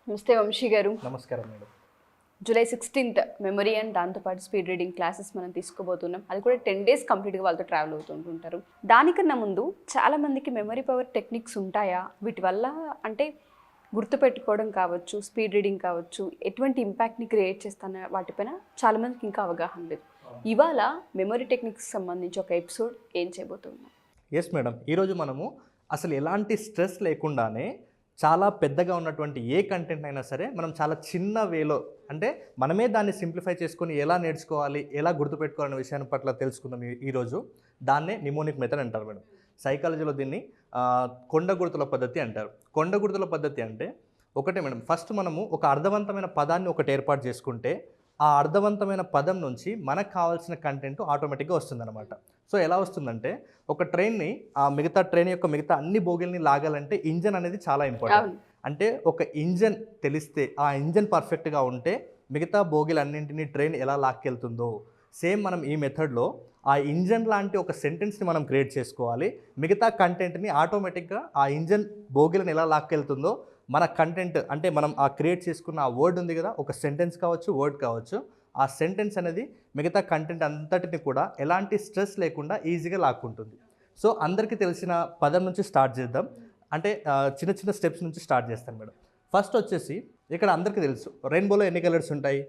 నమస్తే వంశీ గారు. నమస్కారం madam. July 16th memory and దాంతోపాటు స్పీడ్ రీడింగ్ క్లాసెస్ మనం తీసుకోబోతున్నాం. అది కూడా 10 days కంప్లీట్గా వాళ్ళతో ట్రావెల్ అవుతుంటుంటారు. దానికన్నా ముందు చాలామందికి మెమరీ పవర్ టెక్నిక్స్ ఉంటాయా? వీటి వల్ల అంటే గుర్తుపెట్టుకోవడం కావచ్చు, స్పీడ్ రీడింగ్ కావచ్చు, ఎటువంటి ఇంపాక్ట్ని క్రియేట్ చేస్తాన వాటిపైన చాలామందికి ఇంకా అవగాహన లేదు. ఇవాళ మెమరీ టెక్నిక్స్ సంబంధించి ఒక ఎపిసోడ్ ఏం చేయబోతున్నాం? ఎస్ మేడం, ఈరోజు మనము అసలు ఎలాంటి స్ట్రెస్ లేకుండానే చాలా పెద్దగా ఉన్నటువంటి ఏ కంటెంట్ అయినా సరే మనం చాలా చిన్న వేలో అంటే మనమే దాన్ని సింప్లిఫై చేసుకొని ఎలా నేర్చుకోవాలి, ఎలా గుర్తుపెట్టుకోవాలనే విషయాన్ని పట్ల తెలుసుకుందాం ఈరోజు. దాన్నే నిమోనిక్ మెథడ్ అంటారు మేడం. సైకాలజీలో దీన్ని కొండ గుర్తుల పద్ధతి అంటారు. కొండ గుర్తుల పద్ధతి అంటే ఒకటే మేడం, ఫస్ట్ మనము ఒక అర్థవంతమైన పదాన్ని ఒకటి ఏర్పాటు చేసుకుంటే ఆ అర్థవంతమైన పదం నుంచి మనకు కావాల్సిన కంటెంట్ ఆటోమేటిక్గా వస్తుందన్నమాట. సో ఎలా వస్తుందంటే, ఒక ట్రైన్ని ఆ మిగతా ట్రైన్ యొక్క మిగతా అన్ని బోగిల్ని లాగాలంటే ఇంజన్ అనేది చాలా ఇంపార్టెంట్. అంటే ఒక ఇంజన్ తెలిస్తే, ఆ ఇంజన్ పర్ఫెక్ట్గా ఉంటే మిగతా బోగిలన్నింటినీ ట్రైన్ ఎలా లాక్కెళ్తుందో సేమ్ మనం ఈ మెథడ్లో ఆ ఇంజన్ లాంటి ఒక సెంటెన్స్ని మనం క్రియేట్ చేసుకోవాలి. మిగతా కంటెంట్ని ఆటోమేటిక్గా ఆ ఇంజన్ బోగిలను ఎలా లాక్కెళ్తుందో మన కంటెంట్ అంటే మనం ఆ క్రియేట్ చేసుకున్న ఆ వర్డ్ ఉంది కదా, ఒక సెంటెన్స్ కావచ్చు, వర్డ్ కావచ్చు, ఆ సెంటెన్స్ అనేది మిగతా కంటెంట్ అంతటిని కూడా ఎలాంటి స్ట్రెస్ లేకుండా ఈజీగా లాక్కుంటుంది. సో అందరికీ తెలిసిన పదం నుంచి స్టార్ట్ చేద్దాం. అంటే చిన్న చిన్న స్టెప్స్ నుంచి స్టార్ట్ చేస్తాను మేడం. ఫస్ట్ వచ్చేసి ఇక్కడ అందరికీ తెలుసు రెయిన్బోలో ఎన్ని కలర్స్ ఉంటాయి?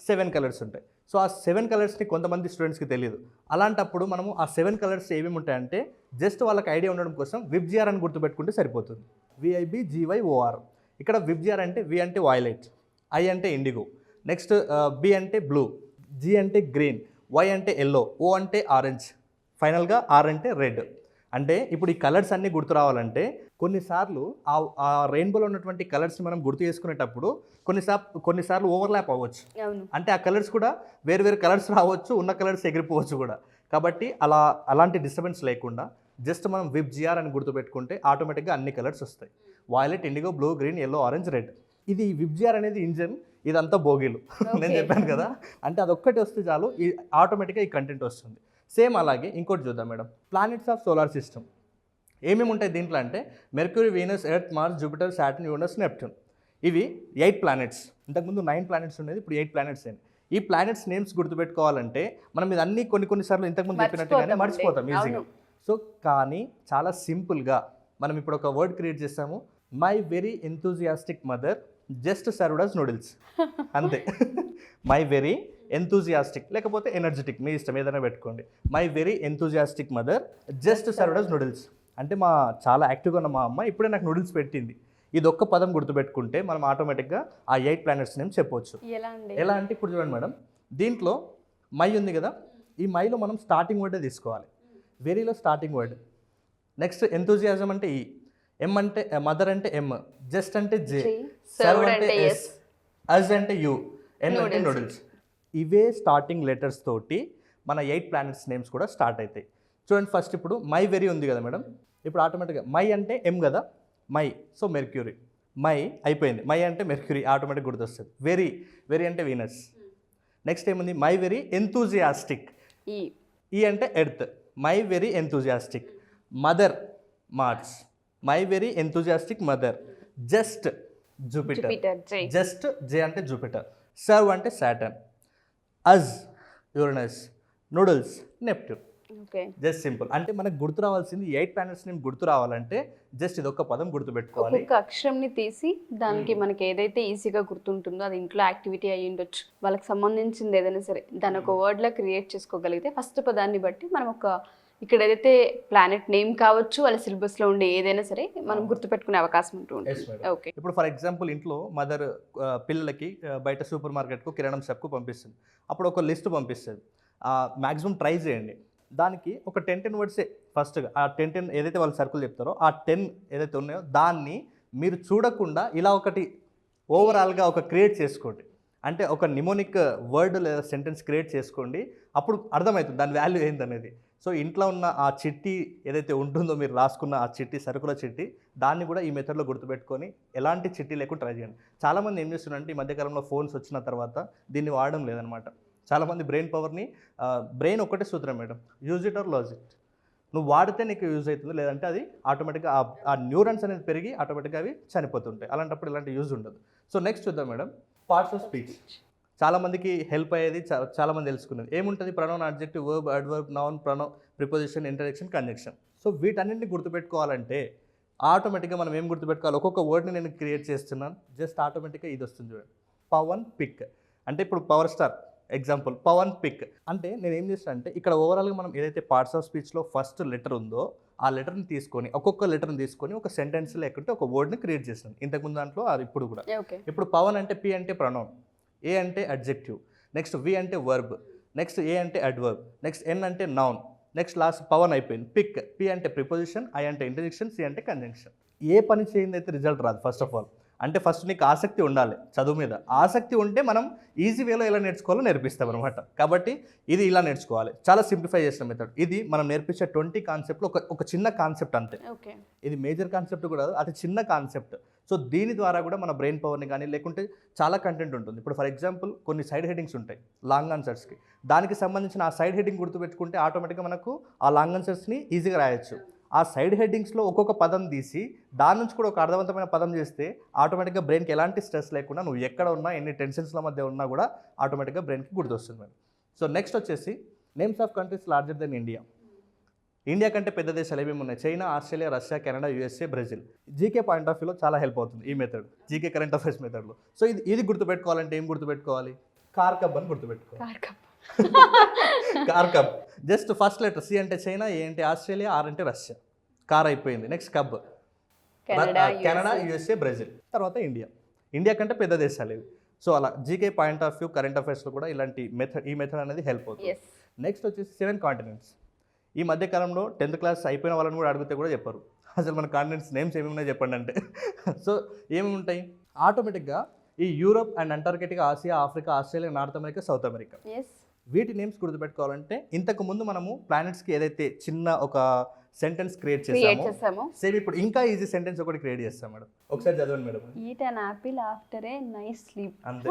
7 కలర్స్ ఉంటాయి. సో ఆ 7 కలర్స్ని కొంతమంది స్టూడెంట్స్కి తెలియదు. అలాంటప్పుడు మనము ఆ 7 కలర్స్ ఏమేమి ఉంటాయంటే జస్ట్ వాళ్ళకి ఐడియా ఉండడం కోసం విబ్జిఆర్ అని గుర్తుపెట్టుకుంటే సరిపోతుంది. VIBGYOR. ఇక్కడ విబ్జిఆర్ అంటే వి అంటే వాయిలెట్, ఐ అంటే ఇండిగో, నెక్స్ట్ బి అంటే బ్లూ, జి అంటే గ్రీన్, వై అంటే ఎల్లో, ఓ అంటే ఆరెంజ్, ఫైనల్గా ఆర్ అంటే రెడ్. అంటే ఇప్పుడు ఈ కలర్స్ అన్నీ గుర్తు రావాలంటే కొన్నిసార్లు ఆ రెయిన్బోలో ఉన్నటువంటి కలర్స్ని మనం గుర్తు చేసుకునేటప్పుడు కొన్నిసార్లు ఓవర్లాప్ అవ్వచ్చు. అంటే ఆ కలర్స్ కూడా వేరు కలర్స్ రావచ్చు, ఉన్న కలర్స్ ఎగిరిపోవచ్చు కూడా. కాబట్టి అలాంటి డిస్టర్బెన్స్ లేకుండా జస్ట్ మనం విబ్జిఆర్ అని గుర్తుపెట్టుకుంటే ఆటోమేటిక్గా అన్ని కలర్స్ వస్తాయి. Violet, IndiGo, blue, green, yellow, orange, red. ఇది విబ్జిఆర్ అనేది ఇంజన్, ఇదంతా బోగీలు. నేను చెప్పాను కదా, అంటే అదొక్కటి వస్తే చాలు ఈ ఆటోమేటిక్గా ఈ కంటెంట్ వస్తుంది. సేమ్ అలాగే ఇంకోటి చూద్దాం madam. Planets of solar system ఏమేమి ఉంటాయి దీంట్లో అంటే Mercury, Venus, Earth, Mars, Jupiter, Saturn, Uranus, Neptune. ఇవి 8 ప్లానెట్స్. ఇంతకుముందు 9 ప్లానెట్స్ ఉండేది, ఇప్పుడు 8 ప్లానెట్స్ అయింది. ఈ ప్లానెట్స్ నేమ్స్ గుర్తుపెట్టుకోవాలంటే మనం ఇది అన్ని కొన్నిసార్లు ఇంతకుముందు చెప్పినట్టుగానే మర్చిపోతాం ఈజీగా. సో కానీ చాలా సింపుల్గా మనం ఇప్పుడు ఒక వర్డ్ క్రియేట్ చేస్తాము. My very enthusiastic mother just served us noodles. అంతే. మై వెరీ ఎంతూజియాస్టిక్ లేకపోతే ఎనర్జెటిక్, మీ ఇష్టం ఏదైనా పెట్టుకోండి. My very enthusiastic mother just served us noodles. అంటే చాలా యాక్టివ్గా ఉన్న మా అమ్మ ఇప్పుడే నాకు నూడిల్స్ పెట్టింది. ఇది ఒక్క పదం గుర్తుపెట్టుకుంటే మనం ఆటోమేటిక్గా ఆ 8 ప్లానెట్స్ నేమ్ చెప్పవచ్చు. ఎలా అంటే ఇప్పుడు చూడండి మేడం, దీంట్లో మై ఉంది కదా, ఈ మైలో మనం స్టార్టింగ్ వర్డే తీసుకోవాలి. వెరీలో స్టార్టింగ్ వర్డ్, నెక్స్ట్ ఎంతూజియాజం అంటే ఈ, ఎం అంటే మదర్ అంటే ఎం, జస్ట్ అంటే జే, సర్వ్ అంటే ఎస్, అజ్ అంటే యూ, ఎన్ అంటే నూడిల్స్. ఇవే స్టార్టింగ్ లెటర్స్ తోటి మన 8 ప్లానెట్స్ నేమ్స్ కూడా స్టార్ట్ అవుతాయి. చూడండి, ఫస్ట్ ఇప్పుడు మై వెరీ ఉంది కదా మేడం, ఇప్పుడు ఆటోమేటిక్గా మై అంటే ఎం కదా, మై, సో మెర్క్యూరీ. మై అయిపోయింది, మై అంటే మెర్క్యూరీ ఆటోమేటిక్ గుర్తొస్తుంది. వెరీ అంటే వీనస్. నెక్స్ట్ ఏముంది? మై వెరీ ఎంతూజియాస్టిక్, ఈ అంటే Earth, my very enthusiastic. Mother, Mars, my very enthusiastic mother. Just, Jupiter, just J అంటే జూపిటర్. సర్వ్ అంటే Saturn, us Uranus, noodles Neptune. Just simple. అంటే మనకు గుర్తు రావాల్సింది 8 ప్లానెట్స్ నేమ్ గుర్తు రావాలంటే జస్ట్ ఇది ఒక్క పదం గుర్తుపెట్టుకోవాలి. ఒక అక్షరంని తీసి దానికి మనకి ఏదైతే ఈజీగా గుర్తుంటుందో అది ఇంట్లో యాక్టివిటీ అయ్యి ఉండొచ్చు, వాళ్ళకి సంబంధించింది ఏదైనా సరే దాని ఒక వర్డ్లా క్రియేట్ చేసుకోగలిగితే ఫస్ట్ పదాన్ని బట్టి మనం ఒక ఇక్కడ ఏదైతే ప్లానెట్ నేమ్ కావచ్చు, వాళ్ళ సిలబస్లో ఉండే ఏదైనా సరే మనం గుర్తుపెట్టుకునే అవకాశం ఉంటుంది. ఓకే, ఇప్పుడు ఫర్ ఎగ్జాంపుల్ ఇంట్లో మదర్ పిల్లలకి బయట సూపర్ మార్కెట్కు, కిరాణం షాప్కు పంపిస్తుంది. అప్పుడు ఒక లిస్ట్ పంపిస్తుంది. మ్యాక్సిమం ట్రై చేయండి. దానికి ఒక 10 వర్డ్సే ఫస్ట్గా ఆ 10 ఏదైతే వాళ్ళు సర్కిల్ చెప్తారో ఆ 10 ఏదైతే ఉన్నాయో దాన్ని మీరు చూడకుండా ఇలా ఒకటి ఓవరాల్గా ఒక క్రియేట్ చేసుకోండి. అంటే ఒక నిమోనిక్ వర్డ్ లేదా సెంటెన్స్ క్రియేట్ చేసుకోండి. అప్పుడు అర్థమవుతుంది దాని వాల్యూ ఏందనేది. సో ఇంట్లో ఉన్న ఆ చిట్టి ఏదైతే ఉంటుందో, మీరు రాసుకున్న ఆ చిట్టి, సరుకుల చిట్టి, దాన్ని కూడా ఈ మెథడ్లో గుర్తుపెట్టుకొని ఎలాంటి చిట్టి లేకుండా ట్రై చేయండి. చాలామంది ఏం చేస్తున్నారంటే ఈ మధ్యకాలంలో ఫోన్స్ వచ్చిన తర్వాత దీన్ని వాడడం లేదనమాట. చాలామంది బ్రెయిన్ పవర్ని, బ్రెయిన్ ఒకటే సూత్రం madam, use it or lose it. నువ్వు వాడితే నీకు యూజ్ అవుతుంది, లేదంటే అది ఆటోమేటిక్గా ఆ న్యూరన్స్ అనేది పెరిగి ఆటోమేటిక్గా అవి చనిపోతుంటాయి. అలాంటప్పుడు ఇలాంటి యూజ్ ఉండదు. సో నెక్స్ట్ చూద్దాం మేడం, పార్ట్స్ ఆఫ్ స్పీచ్. చాలామందికి హెల్ప్ అయ్యేది, చాలామంది తెలుసుకునేది ఏముంటుంది, pronoun, adjective, verb, adverb, noun, pronoun, preposition, interjection, conjunction. So వీటన్నింటిని గుర్తుపెట్టుకోవాలంటే ఆటోమేటిక్గా మనం ఏం గుర్తుపెట్టుకోవాలి, ఒక్కొక్క వర్డ్ని నేను క్రియేట్ చేస్తున్నాను, జస్ట్ ఆటోమేటిక్గా ఇది వస్తుంది చూడండి, పవన్ పిక్. అంటే ఇప్పుడు power star example, Pawan pick అంటే నేను ఏం చేస్తాను అంటే ఇక్కడ ఓవరాల్గా మనం ఏదైతే పార్ట్స్ ఆఫ్ స్పీచ్లో ఫస్ట్ లెటర్ ఉందో ఆ లెటర్ని తీసుకొని, ఒక్కొక్క లెటర్ని తీసుకొని ఒక సెంటెన్స్ లేకుంటే ఒక వర్డ్ని క్రియేట్ చేస్తాను. ఇంతకుముందు దాంట్లో అది ఇప్పుడు కూడా. ఇప్పుడు పవన్ అంటే పి అంటే ప్రొనౌన్, ఏ అంటే అడ్జెక్టివ్, నెక్స్ట్ వి అంటే వర్బ్, నెక్స్ట్ ఏ అంటే అడ్వర్బ్, నెక్స్ట్ ఎన్ అంటే నౌన్, నెక్స్ట్ లాస్ట్ పవన్ అయిపోయింది. పిక్, పి అంటే ప్రిపోజిషన్, ఐ అంటే ఇంటర్జెక్షన్, సి అంటే కంజంక్షన్. ఏ పని చేయింది అయితే రిజల్ట్ రాదు. ఫస్ట్ ఆఫ్ ఆల్ అంటే ఫస్ట్ నీకు ఆసక్తి ఉండాలి చదువు మీద. ఆసక్తి ఉంటే మనం ఈజీ వేలో ఎలా నేర్చుకోవాలో నేర్పిస్తాం అనమాట. కాబట్టి ఇది ఇలా నేర్చుకోవాలి. చాలా సింప్లిఫై చేసిన మెథడ్ ఇది. మనం నేర్పించే 20 కాన్సెప్ట్లో ఒక చిన్న కాన్సెప్ట్ అంతే. ఇది మేజర్ కాన్సెప్ట్ కూడా అది చిన్న కాన్సెప్ట్. సో దీని ద్వారా కూడా మన బ్రెయిన్ పవర్ని కానీ, లేకుంటే చాలా కంటెంట్ ఉంటుంది. ఇప్పుడు ఫర్ ఎగ్జాంపుల్ కొన్ని సైడ్ హెడ్డింగ్స్ ఉంటాయి లాంగ్ ఆన్సర్స్కి, దానికి సంబంధించిన ఆ సైడ్ హెడ్డింగ్ గుర్తుపెట్టుకుంటే ఆటోమేటిక్గా మనకు ఆ లాంగ్ ఆన్సర్స్ని ఈజీగా రాయొచ్చు. ఆ సైడ్ హెడ్డింగ్స్లో ఒక్కొక్క పదం తీసి దాని నుంచి కూడా ఒక అర్థవంతమైన పదం చేస్తే ఆటోమేటిక్గా బ్రెయిన్కి ఎలాంటి స్ట్రెస్ లేకుండా నువ్వు ఎక్కడ ఉన్నా, ఎన్ని టెన్షన్స్ల మధ్య ఉన్నా కూడా ఆటోమేటిక్గా బ్రెయిన్కి గుర్తొస్తుంది మేడం. సో నెక్స్ట్ వచ్చేసి names of countries larger than India. India కంటే పెద్ద దేశాలు ఏమేమి ఉన్నాయి, China, Australia, Russia, Canada, USA, Brazil. GK point of వ్యూలో చాలా హెల్ప్ అవుతుంది ఈ మెథడ్, జీకే కరెంట్ అఫైర్స్ మెథడ్లో. సో ఇది గుర్తుపెట్టుకోవాలంటే ఏం గుర్తుపెట్టుకోవాలి, కార్ కప్ అని గుర్తుపెట్టుకోవాలి. Car cup just first letter, C అంటే చైనా, ఏ అంటే ఆస్ట్రేలియా, ఆర్ అంటే రష్యా, కార్ అయిపోయింది. Next cub, Canada, USA, Brazil, తర్వాత ఇండియా. ఇండియా కంటే పెద్ద దేశాలు ఇవి. సో అలా GK point of view current అఫైర్స్లో కూడా ఇలాంటి ఈ మెథడ్ అనేది హెల్ప్ అవుతుంది. నెక్స్ట్ వచ్చేసి 7 కాంటినెంట్స్. ఈ మధ్య కాలంలో 10th క్లాస్ అయిపోయిన వాళ్ళని కూడా అడిగితే కూడా చెప్పారు అసలు మన కాంటినెంట్స్ నేమ్స్ ఏమి ఉన్నాయి చెప్పండి అంటే. సో ఏమేమి ఉంటాయి, ఆటోమేటిక్గా ఈ Europe and Antarctica, Asia, Africa, Australia, north America, south America. వీటి నేమ్స్ గుర్తుపెట్టుకోవాలంటే ఇంతకు ముందు మనము ప్లానెట్స్కి ఏదైతే చిన్న ఒక సెంటెన్స్ క్రియేట్ చేసామో సేమ్ ఇప్పుడు ఇంకా ఈజీ సెంటెన్స్ ఒకటి క్రియేట్ చేస్తాం మేడం. ఒకసారి చదవండి madam. Eat an apple after a nice sleep. అంతే,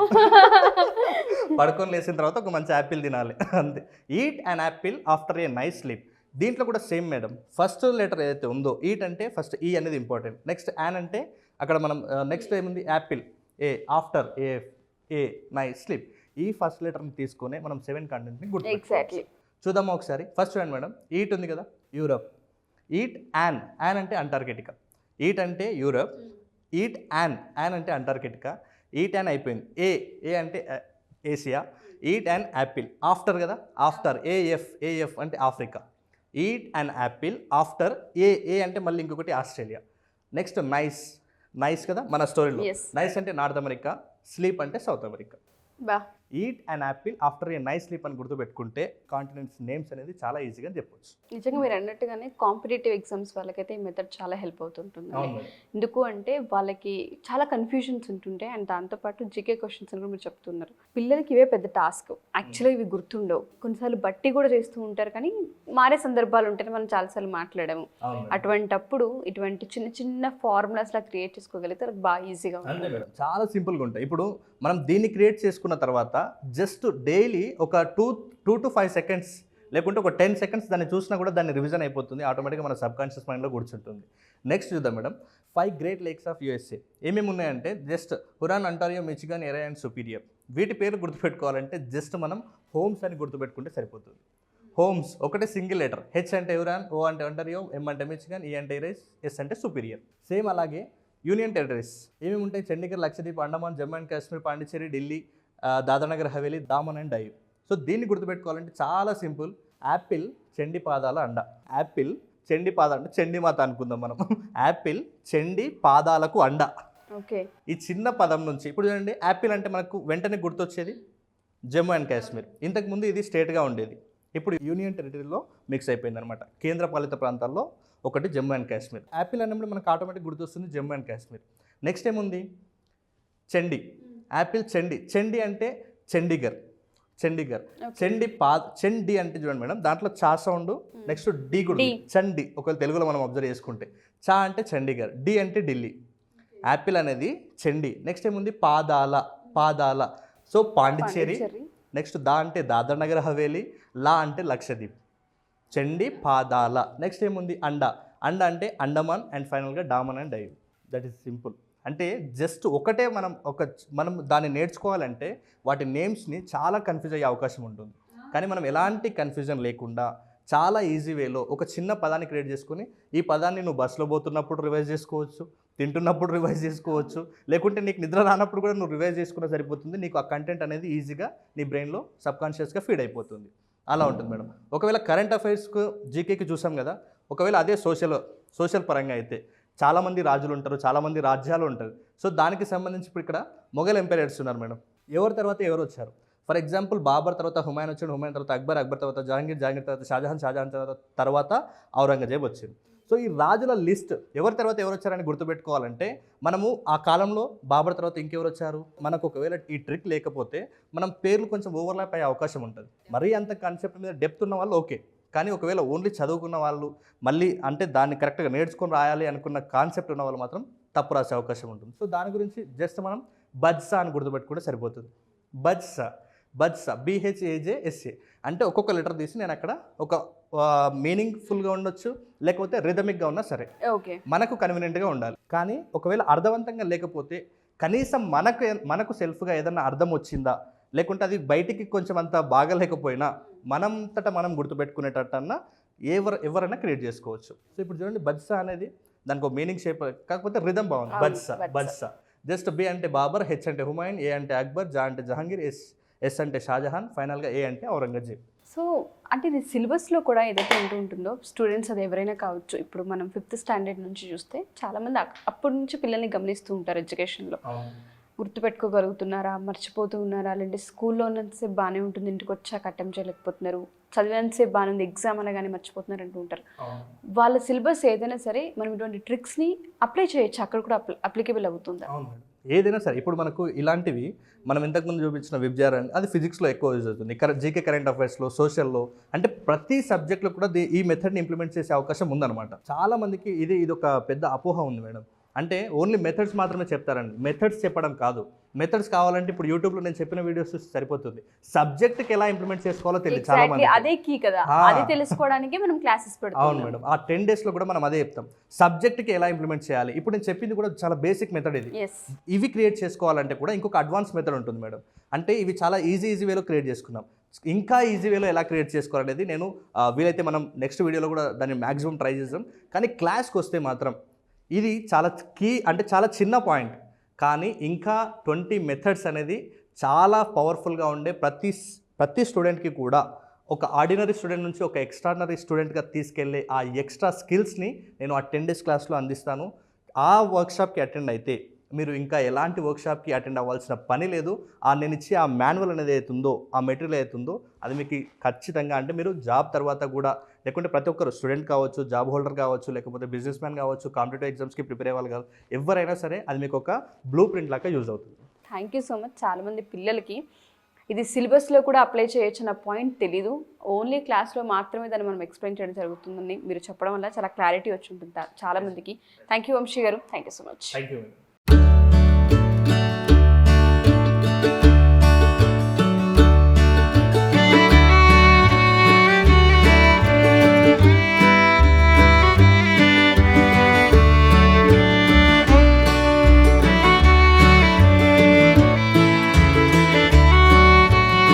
పడుకొని లేచిన తర్వాత ఒక మంచి యాపిల్ తినాలి అంతే. Eat an apple after a nice sleep. దీంట్లో కూడా సేమ్ మేడం. ఫస్ట్ లెటర్ ఏదైతే ఉందో ఈట్ అంటే ఫస్ట్ ఈ అనేది ఇంపార్టెంట్. నెక్స్ట్ యాన్ అంటే అక్కడ మనం నెక్స్ట్ ఏముంది Apple, A, after a nice sleep. ఈ ఫస్ట్ లెటర్ని తీసుకొని మనం 7 కంటెంట్ని గుర్తు చూద్దామా ఒకసారి. ఫస్ట్ చూడండి మేడం, ఈట్ ఉంది కదా, యూరప్. ఈట్ యాన్ అంటే అంటార్కిటికా. ఈట్ అంటే యూరప్. ఈట్ యాన్ అంటే అంటార్కిటికా. ఈట్ యాన్ అయిపోయింది. ఏ అంటే Asia. Eat an Apple, after కదా, ఆఫ్టర్ ఏఎఫ్ అంటే Africa. Eat and Apple after ఏ అంటే మళ్ళీ ఇంకొకటి ఆస్ట్రేలియా. నెక్స్ట్ నైస్ కదా మన స్టోరీలో. నైస్ అంటే నార్త్ అమెరికా, స్లీప్ అంటే south America. Eat and Apple after a nice sleep అని గుర్తుపెట్టుకుంటే కాంటినెంట్స్ నేమ్స్ అనేది చాలా ఈజీగా చెప్పొచ్చు. నిజంగా మీరు అన్నట్టుగానే కాంపిటేటివ్ ఎగ్జామ్స్ వాళ్ళకైతే ఈ మెథడ్ చాలా హెల్ప్ అవుతుంటుంది. ఎందుకు అంటే వాళ్ళకి చాలా కన్ఫ్యూజన్స్ ఉంటుంటాయి అండ్ దాంతోపాటు జీకే క్వశ్చన్స్ కూడా మీరు చెప్తున్నారు. పిల్లలకి ఇవే పెద్ద టాస్క్. యాక్చువల్గా ఇవి గుర్తుండవు, కొన్నిసార్లు బట్టి కూడా చేస్తూ ఉంటారు, కానీ మారే సందర్భాలు ఉంటాయి. మనం చాలాసార్లు మాట్లాడాము. అటువంటప్పుడు ఇటువంటి చిన్న చిన్న ఫార్ములాస్ లా క్రియేట్ చేసుకోగలిగితే బాగా ఈజీగా ఉంటుంది. చాలా సింపుల్గా ఉంటాయి. ఇప్పుడు మనం దీన్ని క్రియేట్ చేసుకున్న తర్వాత జస్ట్ డైలీ ఒక 2 to 5 seconds లేకుంటే ఒక 10 seconds దాన్ని చూసినా కూడా దాన్ని రివిజన్ అయిపోతుంది. ఆటోమేటిక్గా మన సబ్కాన్షియస్ మైండ్లో కూర్చుంటుంది. నెక్స్ట్ చూద్దాం madam, 5 great lakes of USA. ఏమేమి ఉన్నాయంటే జస్ట్ హురాన్, అంటారియో, మిచిగాన్, ఎరా అండ్ సుపీరియర్. వీటి పేరు గుర్తుపెట్టుకోవాలంటే జస్ట్ మనం హోమ్స్ అని గుర్తుపెట్టుకుంటే సరిపోతుంది. హోమ్స్ ఒకటే సింగిల్ లెటర్, హెచ్ అంటే హురాన్, ఓ అంటే అంటారియో, ఎం అంటే మిచిగాన్, ఈ అంటే ఎరైస్, ఎస్ అంటే సుపీరియర్. సేమ్ అలాగే యూనియన్ టెరిటరీస్ ఏమేమి ఉంటాయి, Chandigarh, Lakshadweep, Andaman, Jammu and Kashmir, Pondicherry, Delhi, Dadra Nagar Haveli, Daman and Diu. So దీన్ని గుర్తుపెట్టుకోవాలంటే చాలా సింపుల్. యాపిల్, చండి పాదాల అండ. యాపిల్, చండి పాదాల అంటే చండి మాత అనుకుందాం మనం. యాపిల్, చండి పాదాలకు అండ. ఓకే, ఈ చిన్న పదం నుంచి ఇప్పుడు చూడండి, యాపిల్ అంటే మనకు వెంటనే గుర్తొచ్చేది జమ్మూ అండ్ కాశ్మీర్. ఇంతకుముందు ఇది స్టేట్గా ఉండేది, ఇప్పుడు యూనియన్ టెరిటరీలో మిక్స్ అయిపోయింది అనమాట. కేంద్ర పాలిత ప్రాంతాల్లో ఒకటి జమ్మూ అండ్ కాశ్మీర్. యాపిల్ అన్నప్పుడు మనకు ఆటోమేటిక్ గుర్తొస్తుంది జమ్మూ అండ్ కాశ్మీర్. నెక్స్ట్ ఏముంది, చండి. యాపిల్ చండి. చండి అంటే చండీగఢ్. చండి అంటే చూడండి మేడం, దాంట్లో చా సౌండ్, నెక్స్ట్ డి కూడా చండి. ఒకవేళ తెలుగులో మనం అబ్జర్వ్ చేసుకుంటే చా అంటే చండీగఢ్, డి అంటే ఢిల్లీ. యాపిల్ అనేది చండి. నెక్స్ట్ ఏముంది, పాదాల. సో పాండిచ్చేరి. నెక్స్ట్ దా అంటే దాదర్ నగర్ హవేలీ, లా అంటే లక్షద్వీప్. చండి పాదాల. నెక్స్ట్ ఏముంది అండ. అండ అంటే అండమాన్ అండ్ ఫైనల్గా Daman and Diu. That is simple. అంటే జస్ట్ ఒకటే మనం దాన్ని నేర్చుకోవాలంటే వాటి నేమ్స్ని చాలా కన్ఫ్యూజ్ అయ్యే అవకాశం ఉంటుంది. కానీ మనం ఎలాంటి కన్ఫ్యూజన్ లేకుండా చాలా ఈజీ వేలో ఒక చిన్న పదాన్ని క్రియేట్ చేసుకుని ఈ పదాన్ని నువ్వు బస్సులో పోతున్నప్పుడు రివైజ్ చేసుకోవచ్చు, తింటున్నప్పుడు రివైజ్ చేసుకోవచ్చు, లేకుంటే నీకు నిద్ర రానప్పుడు కూడా నువ్వు రివైజ్ చేసుకున్నా సరిపోతుంది. నీకు ఆ కంటెంట్ అనేది ఈజీగా నీ బ్రెయిన్లో సబ్కాన్షియస్గా ఫీడ్ అయిపోతుంది. అలా ఉంటుంది మేడం. ఒకవేళ కరెంట్ అఫైర్స్కు జీకేకి చూసాం కదా, ఒకవేళ అదే సోషల్ పరంగా అయితే చాలామంది రాజులు ఉంటారు, చాలామంది రాజ్యాలు ఉంటారు. సో దానికి సంబంధించి ఇప్పుడు ఇక్కడ మొఘల్ ఎంపైరర్స్ ఉన్నారు మేడం. ఎవరి తర్వాత ఎవరు వచ్చారు? ఫర్ ఎగ్జాంపుల్ బాబర్ తర్వాత హుమాయూన్ వచ్చాడు, హుమాయూన్ తర్వాత అక్బర్ తర్వాత జహాంగీర్ తర్వాత షాజహాన్ తర్వాత ఔరంగజేబ్ వచ్చారు. సో ఈ రాజుల లిస్ట్ ఎవరి తర్వాత ఎవరు వచ్చారని గుర్తుపెట్టుకోవాలంటే మనము ఆ కాలంలో బాబర్ తర్వాత ఇంకెవరు వచ్చారు, మనకు ఒకవేళ ఈ ట్రిక్ లేకపోతే మనం పేర్లు కొంచెం ఓవర్లాప్ అయ్యే అవకాశం ఉంటుంది. మరీ అంత కాన్సెప్ట్ మీద డెప్త్ ఉన్న వాళ్ళు ఓకే, కానీ ఒకవేళ ఓన్లీ చదువుకున్న వాళ్ళు మళ్ళీ అంటే దాన్ని కరెక్ట్గా నేర్చుకొని రాయాలి అనుకున్న కాన్సెప్ట్ ఉన్న వాళ్ళు మాత్రం తప్పు రాసే అవకాశం ఉంటుంది. సో దాని గురించి జస్ట్ మనం బజ్సా అని గుర్తుపెట్టుకుంటే సరిపోతుంది. బజ్సా BHAJSA అంటే ఒక్కొక్క లెటర్ తీసి నేను అక్కడ ఒక మీనింగ్ఫుల్గా ఉండొచ్చు, లేకపోతే రిథమిక్గా ఉన్నా సరే, ఓకే, మనకు కన్వీనియంట్గా ఉండాలి. కానీ ఒకవేళ అర్థవంతంగా లేకపోతే కనీసం మనకు సెల్ఫ్గా ఏదన్నా అర్థం వచ్చిందా, లేకుంటే అది బయటికి కొంచెం అంత బాగలేకపోయినా మనంతటా మనం గుర్తుపెట్టుకునేటట్టన్నా ఎవరైనా క్రియేట్ చేసుకోవచ్చు. సో ఇప్పుడు చూడండి బజ్సా అనేది దానికి ఒక మీనింగ్ షేప్, కాకపోతే రిథమ్ బాగుంది. బజ్సా జస్ట్ B అంటే బాబర్, H అంటే హుమాయూన్, A అంటే అక్బర్, J అంటే జహాంగీర్, S అంటే షాజహాన్, ఫైనల్గా A అంటే ఔరంగజేబ్. సో అంటే ఇది సిలబస్లో కూడా ఏదైతే ఉంటుందో స్టూడెంట్స్ అది ఎవరైనా కావచ్చు, ఇప్పుడు మనం 5th స్టాండర్డ్ నుంచి చూస్తే చాలామంది అప్పటి నుంచి పిల్లల్ని గమనిస్తూ ఉంటారు. ఎడ్యుకేషన్లో గుర్తుపెట్టుకోగలుగుతున్నారా, మర్చిపోతూ ఉన్నారా, లేదంటే స్కూల్లో ఉన్నంతసేపు బాగానే ఉంటుంది, ఇంటికి వచ్చాక అటెంప్ట్ చేయలేకపోతున్నారు, చదివినంతసేపు బాగానే ఉంది, ఎగ్జామ్ అనగానే మర్చిపోతున్నారు అంటూ ఉంటారు. వాళ్ళ సిలబస్ ఏదైనా సరే మనం ఇటువంటి ట్రిక్స్ని అప్లై చేయొచ్చు, అక్కడ కూడా అప్లికేబుల్ అవుతుందా? ఏదైనా సరే ఇప్పుడు మనకు ఇలాంటివి మనం ఇంతకుముందు చూపించిన విబ్జార్ అని అది ఫిజిక్స్లో ఎక్కువ యూజ్ అవుతుంది, జీకే కరెంట్ అఫైర్స్లో, సోషల్లో, అంటే ప్రతి సబ్జెక్ట్లో కూడా ఈ మెథడ్ని ఇంప్లిమెంట్ చేసే అవకాశం ఉందన్నమాట. చాలామందికి ఇది ఒక పెద్ద అపోహ ఉంది మేడం. అంటే ఓన్లీ మెథడ్స్ మాత్రమే చెప్తారండి. మెథడ్స్ చెప్పడం కాదు. మెథడ్స్ కావాలంటే ఇప్పుడు యూట్యూబ్లో నేను చెప్పిన వీడియోస్ చూసి సరిపోతుంది. సబ్జెక్ట్కి ఎలా ఇంప్లిమెంట్ చేసుకోవాలో తెలియదు చాలా మంది. అదే కీ కదా, అది తెలుసుకోవడానికి మనం క్లాసెస్ పెడతాం. అవును మేడం, ఆ 10 daysలో కూడా మనం అదే చెప్తాం, సబ్జెక్ట్కి ఎలా ఇంప్లిమెంట్ చేయాలి. ఇప్పుడు నేను చెప్పింది కూడా చాలా బేసిక్ మెథడ్ ఇది. ఇవి క్రియేట్ చేసుకోవాలంటే కూడా ఇంకొక అడ్వాన్స్ మెథడ్ ఉంటుంది మేడం. అంటే ఇవి చాలా ఈజీ వేలో క్రియేట్ చేసుకున్నాం. ఇంకా ఈజీ వేలో ఎలా క్రియేట్ చేసుకోవాలనేది నేను వీలైతే మనం నెక్స్ట్ వీడియోలో కూడా దాన్ని మ్యాక్సిమం ట్రై చేద్దాం. కానీ క్లాస్కి వస్తే మాత్రం ఇది చాలా అంటే చాలా చిన్న పాయింట్, కానీ ఇంకా 20 మెథడ్స్ అనేది చాలా పవర్ఫుల్గా ఉండే ప్రతి స్టూడెంట్కి కూడా ఒక ఆర్డినరీ స్టూడెంట్ నుంచి ఒక ఎక్స్ట్రాడినరీ స్టూడెంట్గా తీసుకెళ్ళే ఆ ఎక్స్ట్రా స్కిల్స్ని నేను ఆ 10 days క్లాస్లో అందిస్తాను. ఆ వర్క్షాప్కి అటెండ్ అయితే మీరు ఇంకా ఎలాంటి వర్క్షాప్కి అటెండ్ అవ్వాల్సిన పని లేదు. నేను ఇచ్చే ఆ మాన్యువల్ అనేది అవుతుందో, ఆ మెటీరియల్ అవుతుందో అది మీకు ఖచ్చితంగా, అంటే మీరు జాబ్ తర్వాత కూడా, లేకుంటే ప్రతి ఒక్కరు స్టూడెంట్ కావచ్చు, జాబ్ హోల్డర్ కావచ్చు, లేకపోతే బిజినెస్ మ్యాన్ కావచ్చు, కాంపిటేటివ్ ఎగ్జామ్స్కి ప్రిపేర్ అయ్యే వాళ్ళు కాదు, ఎవరైనా సరే అది మీకు ఒక బ్లూ ప్రింట్ లాగా యూజ్ అవుతుంది. Thank you so much. చాలామంది పిల్లలకి ఇది సిలబస్లో కూడా అప్లై చేయొచ్చు అన్న పాయింట్ తెలీదు, ఓన్లీ క్లాస్లో మాత్రమే దాన్ని మనం ఎక్స్ప్లెయిన్ చేయడం జరుగుతుందని మీరు చెప్పడం వల్ల చాలా క్లారిటీ వచ్చి ఉంటుంది చాలామందికి. థ్యాంక్ యూ వంశీ గారు, thank you so much. Thank you.